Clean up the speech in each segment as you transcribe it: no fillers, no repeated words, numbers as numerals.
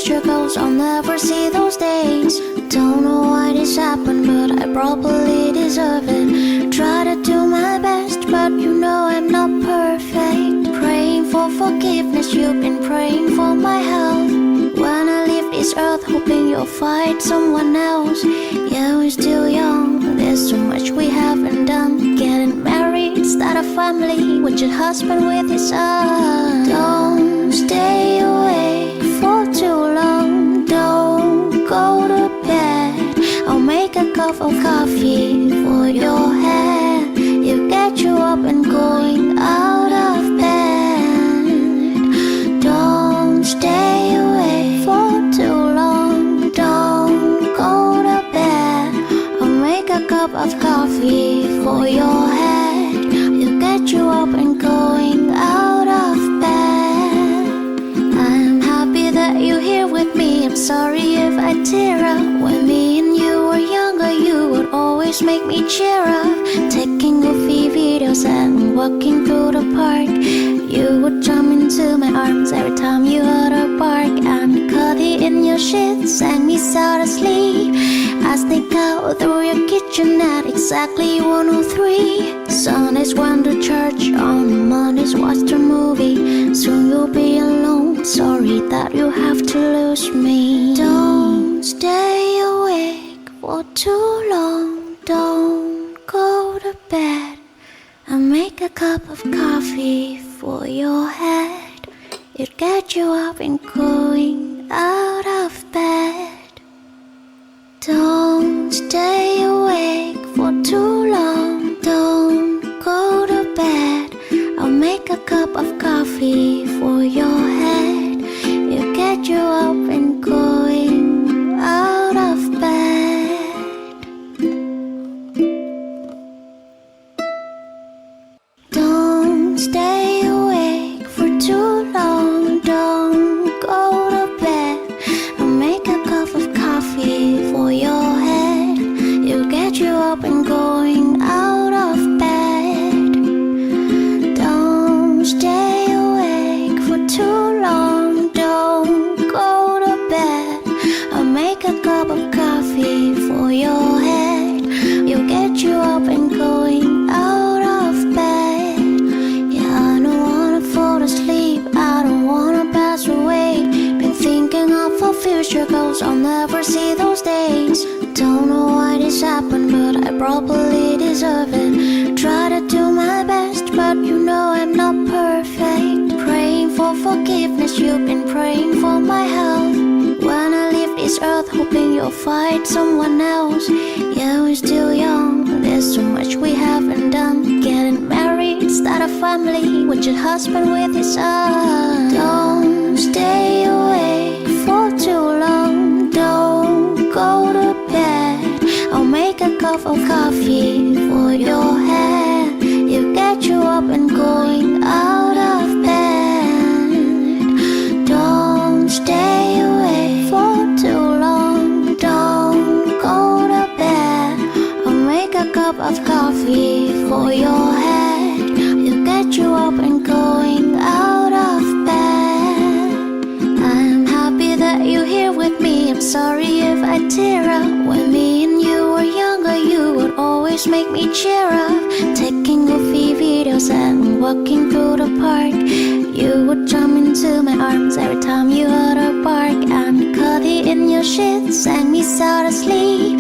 future goes, I'll never see those days. Don't know why this happened, but I probably deserve it. Try to do my best, but you know I'm not perfect. Praying for forgiveness, you've been praying for my health. When I leave this earth, hoping you'll find someone else. Yeah, we're still young, there's so much we haven't done. Getting married, start a family, with your husband, with his son. Don't stay awake for too long, don't go to bed. I'll make a cup of coffee for your head. It'll get you up and going out of bed. Don't stay awake for too long, don't go to bed. I'll make a cup of coffee for your head. It'll get you up and going out of bed. I'm happy that you're here with me. I'm sorry if I tear up. When me and you were younger, you would always make me cheer up. Taking goofy videos and walking through the park. You would jump into my arms every time you heard a bark. And cuddly in your sheets, sang me sound asleep. I sneak out through your kitchen at exactly 1:03. Sundays went to church, on Mondays watched a movie. Soon you'll be alone, sorry that you have to lose me. Don't stay awake for too long, don't go to bed. I'll make a cup of coffee for your head. It'll get you up and going out of bed. Don't stay awake for too long, don't go to bed. I'll make a cup of coffee for your head. It'll get you up and going out of bed. Don't stay awake for too long, don't go to bed. I'll make a cup of coffee for your head. It'll get you up and going out of bed. Don't stay awake for too long, don't go to bed. I'll make a cup of coffee for your head. It'll get you up and going out of bed. Yeah, I don't wanna fall asleep, I don't wanna pass away. Been thinking of our future goals, I'll never see those days. Don't know why this happened, but I probably deserve it. Try to do my best, but you know I'm not perfect. Praying for forgiveness, you've been praying for my health. When I leave this earth, hoping you'll find someone else. Yeah, we're still young, there's so much we haven't done. Getting married, start a family, with your husband, with his son. Don't stay awake for too long, don't go to bed. I'll make a cup of coffee for your head. It'll get you up and going out of bed. Don't stay awake for too long, don't go to bed. I'll make a cup of coffee for your head. It'll get you up and going out of bed. I'm happy that you're here with me. I'm sorry if I tear up. When me and you were younger, you would always make me cheer up. Taking goofy videos and walking through the park. You would jump into my arms every time you heard a bark. And cuddly in your sheets, sang me sound asleep.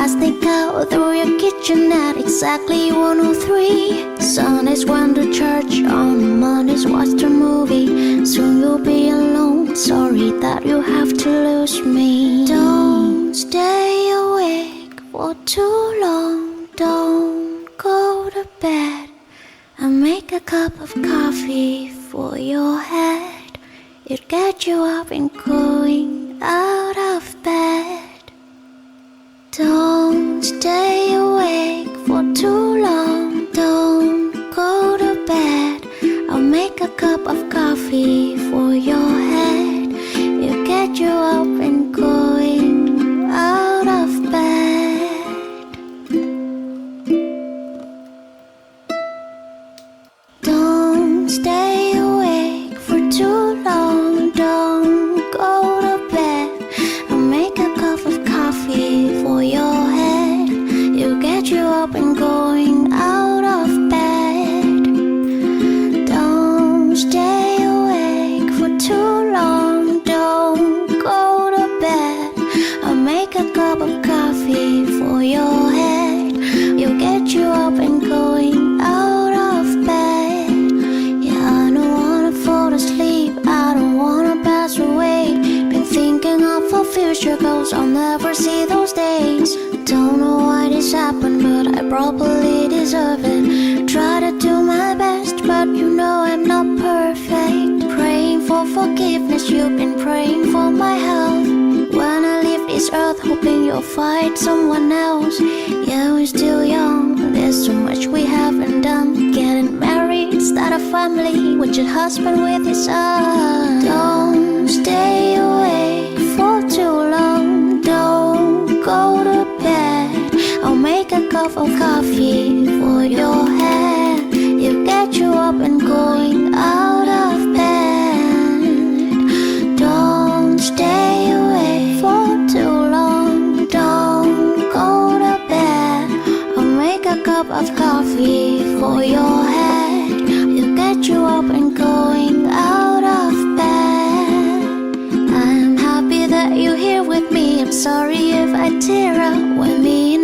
I sneak out through your kitchen at exactly 1:03. Sundays went to church, on Mondays watched a movie. Soon you'll be alone, sorry that you have to lose me. Don't stay awake for too long, don't go to bed. I'll make a cup of coffee for your head. It'll get you up and going out of bed. Don't stay awake for too long, don't go to bed. I'll make a cup of coffee for your head. It'll get you up and going out of bed. Don't stay awake for too long, don't go to bed. as you've been praying for my health. When I leave this earth, hoping you'll find someone else. Yeah, we're still young, there's so much we haven't done. Getting married, start a family, with your husband, with his son. Don't stay awake for too long, don't go to bed. I'll make a cup of coffee for your head. It'll get you up and going out of bed. Don't stay awake for too long, don't go to bed. I'll make a cup of coffee for your head. It'll get you up and going out of bed. I'm happy that you're here with me. I'm sorry if I tear up when